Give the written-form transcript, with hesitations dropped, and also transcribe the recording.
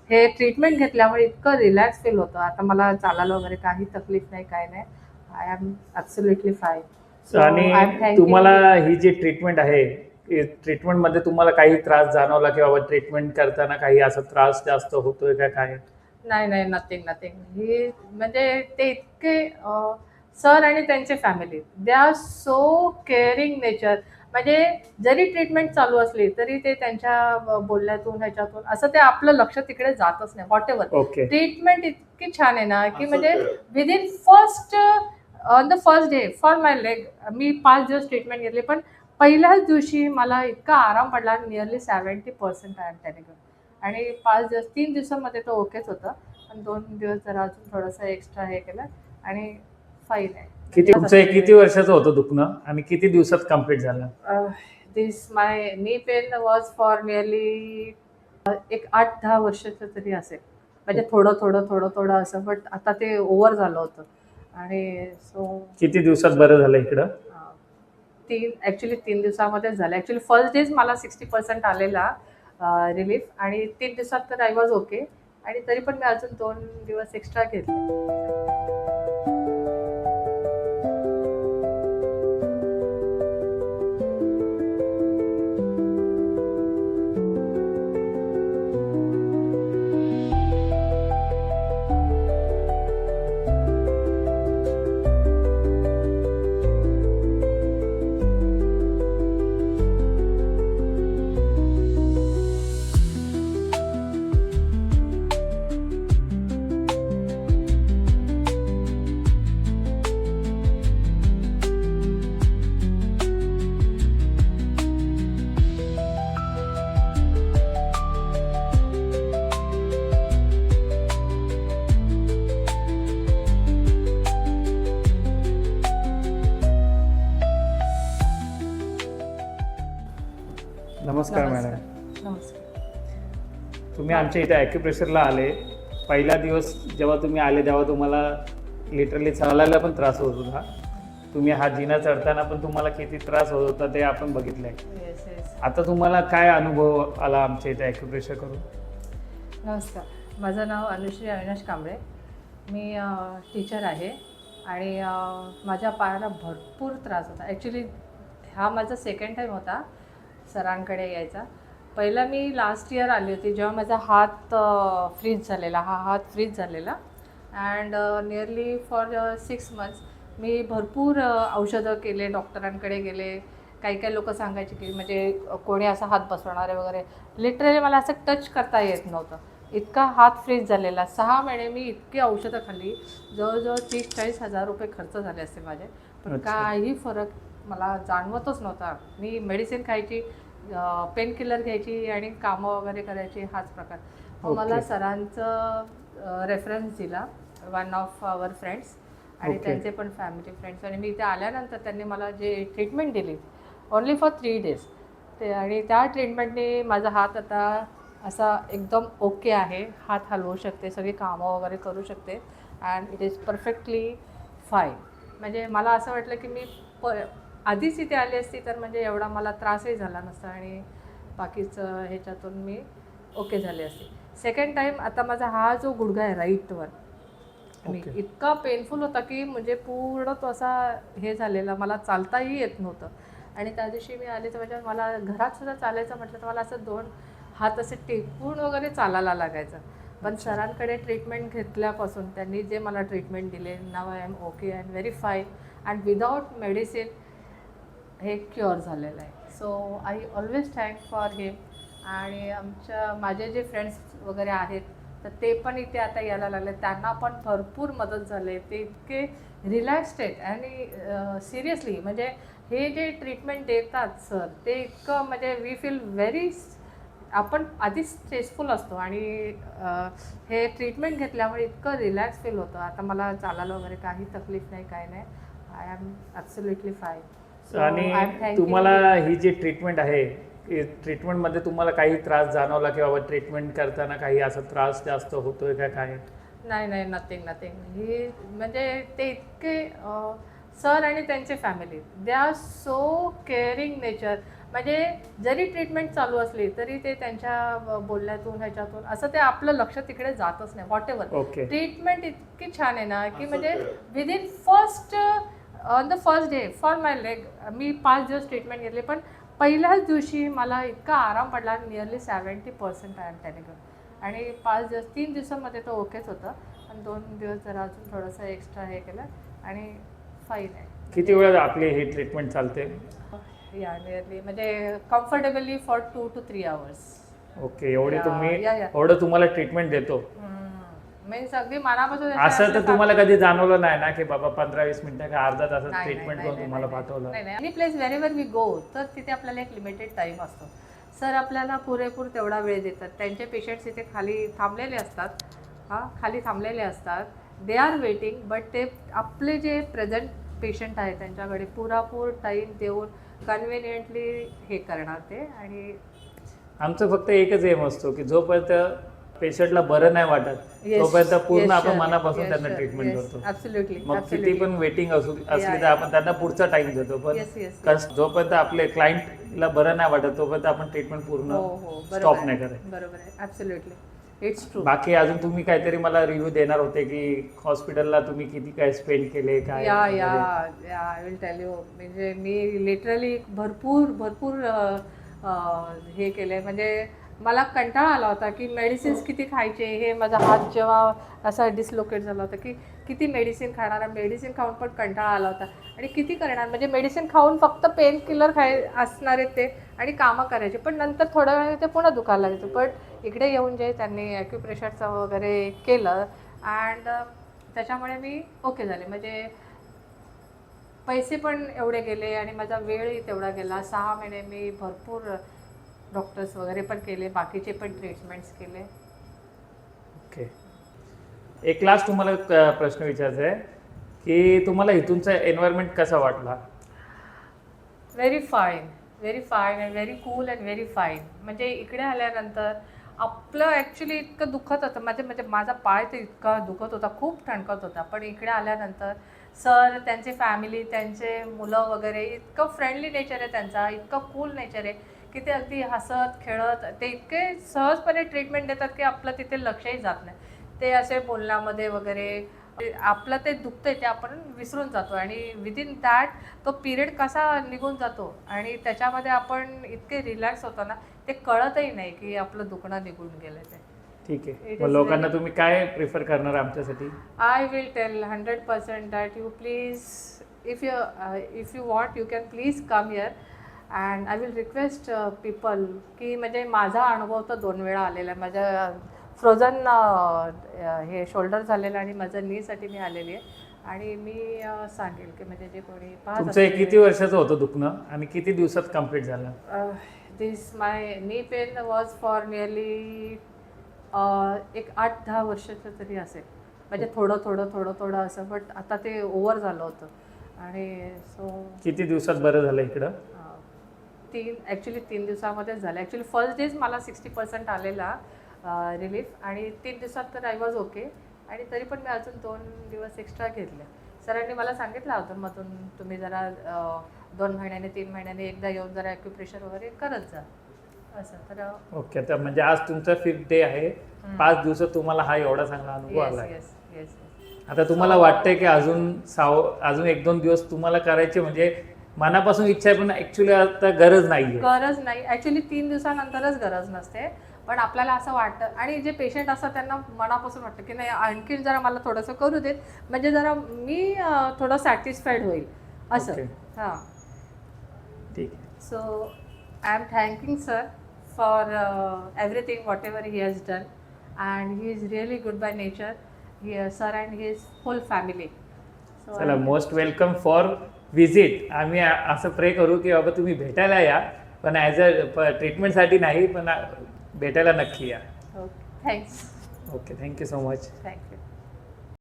हे ट्रीटमेंट घेतल्यामुळे इतकं रिलॅक्स फील होतं. आता मला चालायला वगैरे काही तकलीफ नाही, काय नाही. I am absolutely fine. So I am आणि थँकिंग तुम्हाला ही जी ट्रीटमेंट आहे, ट्रीटमेंटमध्ये तुम्हाला काही त्रास जाणवला की बाबा ट्रीटमेंट करताना काही असा त्रास जास्त होतोय का काय? नाही, नाही. Nothing, nothing. ही म्हणजे ते इतके सर आणि त्यांची family they are so caring nature. म्हणजे जरी ट्रीटमेंट चालू असली, तरी ते त्यांच्या बोलण्यातून, ह्याच्यातून असं ते आपलं लक्ष तिकडे जातच नाही. व्हॉटएव्हर. ओके. ट्रीटमेंट इतकी छान आहे ना, की म्हणजे within first on the first day for my leg मी 5 दिवस ट्रीटमेंट घेतली. पण पहिल्याच दिवशी मला इतका आराम पडला. Nearly 70% I am telling you. आणि 5 दिवस 3 दिवसामध्ये तो ओकेच होतं. पण 2 दिवस जरा अजून थोडंसं एक्स्ट्रा हे केलं आणि फाईन आहे. किती म्हणजे तुमचं हे किती वर्षाचं होतं दुखणं आणि किती दिवसात कम्प्लीट झालं? दिस माय knee pain was for nearly एक 8-10 वर्षाचं तरी असेल. म्हणजे थोडं, थोडं, थोडं, थोडं असं. बट आता ते ओव्हर झालं होतं. आणि सो किती दिवसात बरं झालं इकडं? 3 दिवसामध्येच झालं. ॲक्च्युली फर्स्ट डेज मला 60% आलेला रिलीफ. आणि 3 दिवसात तर आय वॉज ओके. आणि तरी पण मी अजून 2 दिवस एक्स्ट्रा घेतले. नमस्कार मॅडम. नमस्कार. तुम्ही आमच्या इथे ॲक्युप्रेशरला आले. पहिला दिवस जेव्हा तुम्ही आले तेव्हा तुम्हाला लिटरली चालायला पण त्रास होत होता. तुम्ही हा जिना चढताना पण तुम्हाला किती त्रास होत होता ते आपण बघितलं आहे. Yes, yes. आता तुम्हाला काय अनुभव आला आमच्या इथे ॲक्युप्रेशर करून? नमस्कार. माझं नाव अनुश्री अविनाश कांबळे. मी टीचर आहे. आणि माझ्या पायाला भरपूर त्रास होता. ॲक्च्युली हा माझा सेकंड टाईम होता सरांकडे यायचा. पहिला मी लास्ट इयर आली होती, जेव्हा माझा हात फ्रीज झालेला. हा हात फ्रीज झालेला. अँड निअरली फॉर 6 मंथ्स मी भरपूर औषधं केले, डॉक्टरांकडे गेले. काही काही लोकं सांगायचे की म्हणजे कोणी असा हात बसवणारे वगैरे. लिटरली मला असं टच करता येत नव्हतं. इतका हात फ्रीज झालेला. 6 महिने मी इतकी औषधं खाल्ली. जवळजवळ 30-40 हजार रुपये खर्च झाले असते माझे. पण अच्छा. काही फरक मला जाणवतच नव्हता. मी मेडिसिन खायची, पेन किलर घ्यायची आणि कामं वगैरे करायची, हाच प्रकार. मग मला ओके. सरांचं रेफरन्स दिला, वन ऑफ आवर फ्रेंड्स. आणि ओके. त्यांचे पण फॅमिली फ्रेंड्स. आणि मी इथे आल्यानंतर त्यांनी मला जे ट्रीटमेंट दिली ओन्ली फॉर 3 डेज ते. आणि त्या ट्रीटमेंटने माझा हात आता असा एकदम ओके आहे. हात हलवू शकते, सगळी कामं वगैरे करू शकते. And it is perfectly fine. म्हणजे मला असं वाटलं की मी आधीच इथे आली असती तर म्हणजे एवढा मला त्रासही झाला नसता आणि बाकीचं ह्याच्यातून मी ओके झाले असते. सेकंड टाईम आता माझा हा जो गुडघा आहे राईटवर, मी ओके. इतका पेनफुल होता की म्हणजे पूर्ण तो असा हे झालेला, मला चालताही येत नव्हतं. आणि त्या दिवशी मी आले तर म्हणजे मला घरात सुद्धा चालायचं म्हटलं तर मला असं 2 हात असे टेकून वगैरे चालायला लागायचं. पण सरांकडे ट्रीटमेंट घेतल्यापासून त्यांनी जे मला ट्रीटमेंट दिले, now I am okay and very fine. And without medicine हे क्युअर झालेलं आहे. So I always thank for him. आणि माझे जे फ्रेंड्स वगैरे आहेत तर ते पण इथे आता यायला लागले. त्यांना पण भरपूर मदत झाली. ते इतके रिलॅक्स्ड आहेत. आणि सिरियसली म्हणजे हे जे ट्रीटमेंट देतात सर, ते इतकं म्हणजे वी फील व्हेरी. आपण आधीच स्ट्रेसफुल असतो आणि हे ट्रीटमेंट घेतल्यामुळे इतकं रिलॅक्स फील होतं. आता मला चालायला वगैरे काही तकलीफ नाही, काय नाही. I am absolutely fine. So I am आणि थँकिंग. तुम्हाला ही जी ट्रीटमेंट आहे, ट्रीटमेंटमध्ये तुम्हाला काही त्रास जाणवला की बाबा ट्रीटमेंट करताना काही असा त्रास जास्त होतोय का काय? नाही, नाही. Nothing, nothing. ही म्हणजे ते इतके सर आणि त्यांची family they are so caring nature. म्हणजे जरी ट्रीटमेंट चालू असली तरी ते त्यांच्या बोलण्यातून ह्याच्यातून असं ते आपलं लक्ष तिकडे जातच नाही. What ever okay. ट्रीटमेंट इतकी छान आहे ना की म्हणजे within on the first day for my leg मी 5 दिवस ट्रीटमेंट घेतली, पण पहिल्याच दिवशी मला इतका आराम पडला. Nearly 70% I am telling. आणि 3 दिवसांमध्ये तो ओकेच होतं, पण 2 दिवस जरा अजून थोडंसं एक्स्ट्रा हे केलं आणि फाईन आहे. किती वेळ आपली ही ट्रीटमेंट चालते? या नियरली म्हणजे comfortably for 2 to 3 hours. Okay. एवढे तुम्ही या. एवढं तुम्हाला ट्रीटमेंट देतो मीन्स अगदी मनापासून असं तर तुम्हाला कधी जाणवलं नाही ना की बाबा 15-20 मिनिटं का अर्धा तासात ट्रीटमेंट करून तुम्हाला पाठवलं? नाही. Any place wherever we go तर तिथे आपल्याला एक लिमिटेड टाईम असतो. सर आपल्याला पुरेपूर तेवढा वेळ देतात. त्यांचे पेशंट्स इथे खाली थांबलेले असतात. दे आर वेटिंग, बट ते आपले जे प्रेझेंट पेशंट आहे त्यांच्याकडे पुरेपूर टाईम देऊन कन्व्हिनियंटली हे करणार ते. आणि आमचं फक्त एकच एम असतो की जोपर्यंत पेशंटला बरं नाही वाटत तोपर्यंत पूर्ण आपण मनापासून त्यांना ट्रीटमेंट करतो. ॲब्सोल्युटली. मग किती पण वेटिंग असली तर आपण त्यांना पुढचा टाइम देतो, पण जोपर्यंत आपले क्लायंटला बरं नाही वाटत तोपर्यंत आपण ट्रीटमेंट पूर्ण स्टॉप नाही करायचं. बरोबर आहे. Absolutely it's true. बाकी अजून तुम्ही काहीतरी मला रिव्ह्यू देणार होते की हॉस्पिटलला तुम्ही किती काय स्पेंड केले काय? या आय विल टेल यू. म्हणजे मी लिटरली भरपूर हे केले. म्हणजे मला कंटाळा आला होता की मेडिसिन्स किती खायचे. हे माझा हात जेव्हा असा डिसलोकेट झाला होता की किती मेडिसिन खाणार. मेडिसिन खाऊन पण कंटाळा आला होता आणि किती करणार. म्हणजे मेडिसिन खाऊन फक्त पेन किलर असणार आहेत ते आणि कामं करायचे, पण नंतर थोड्या वेळाने ते पुन्हा दुखायला लागायचं. पण इकडे येऊन जे त्यांनी ॲक्युप्रेशरचं वगैरे केलं अँड त्याच्यामुळे मी ओके झाले. म्हणजे पैसे पण एवढे गेले आणि माझा वेळही तेवढा गेला. 6 महिने मी भरपूर डॉक्टर्स वगैरे पण केले, बाकीचे पण ट्रीटमेंट्स केले. ओके. एक लास्ट तुम्हाला प्रश्न विचारायचा आहे की तुम्हाला इथूनचा एन्व्हायरमेंट कसा वाटला? Very fine and very cool and very fine. म्हणजे इकडे आल्यानंतर आपलं ॲक्च्युली इतकं दुखत होतं. म्हणजे माझा पाय तर इतका दुखत होता, खूप ठणकत होता. पण इकडे आल्यानंतर सर, त्यांचे फॅमिली, त्यांचे मुलं वगैरे इतकं फ्रेंडली नेचर आहे त्यांचा, इतकं कूल नेचर आहे की ते अगदी हसत खेळत ते इतके सहजपणे ट्रीटमेंट देतात की आपलं तिथे लक्षही जात नाही. ते असे बोलण्यामध्ये वगैरे आपलं ते दुखतंय ते आपण विसरून जातो आणि विदिन दॅट तो पिरियड कसा निघून जातो आणि त्याच्यामध्ये आपण इतके रिलॅक्स होतो ना, ते कळतही नाही की आपलं दुखणं निघून गेलं ते. ठीक आहे. मग लोकांना तुम्ही काय प्रिफर करणार आमच्यासाठी? I will tell 100% that you please if you want you can please come here. And I will request people की म्हणजे माझा अनुभव तर 2 वेळा आलेला आहे. माझ्या फ्रोझन हे शोल्डर झालेलं आणि माझं नीसाठी मी आलेली आहे. आणि मी सांगेल की म्हणजे जे कोणी तुमचं किती वर्षाचं होतं दुखणं आणि किती दिवसात कम्प्लीट झालं? दिस माय knee pain was for nearly एक 8-10 वर्षाचं तरी असेल. म्हणजे थोडं असं, बट आता ते ओव्हर झालं होतं. आणि सो किती दिवसात बरं झालं इकडं? 3 दिवसामध्येच झालं. ॲक्च्युली फर्स्ट डेज मला 60% आलेला रिलीफ आणि 3 दिवसात तर आय वॉज ओके. आणि तरी पण मी अजून 2 दिवस एक्स्ट्रा घेतले. सरांनी मला सांगितलं अधूनमधून तुम्ही जरा 2 महिन्याने 3 महिन्याने एकदा येऊन जरा ॲक्युप्रेशर वगैरे करत जा असं. तर ओके. तर म्हणजे आज तुमचा 5th डे आहे. 5 दिवसात तुम्हाला हा एवढा चांगला अनुभव आला. येस. आता तुम्हाला वाटतंय की अजून 1-2 दिवस तुम्हाला करायचे, म्हणजे मनापासून इच्छा आहे पण ॲक्च्युली आता गरज नाही. ॲक्च्युली 3 दिवसानंतरच गरज नसते, पण आपल्याला असं वाटतं. आणि जे पेशंट असतात त्यांना मनापासून वाटतं की नाही आणखीन जरा मला थोडंसं करू देत, म्हणजे जरा मी थोडं सॅटिस्फाईड होईल असं. हां, ठीक आहे. So I am thanking sir for everything whatever he has done. And he is really good by nature, sir and his whole family. चला, मोस्ट वेलकम फॉर व्हिजिट. आम्ही असं प्रे करू की बाबा तुम्ही भेटायला या, पण ॲज अ ट्रीटमेंटसाठी नाही, पण भेटायला नक्की या. Okay, thanks. Okay, thank you so much. Thank you.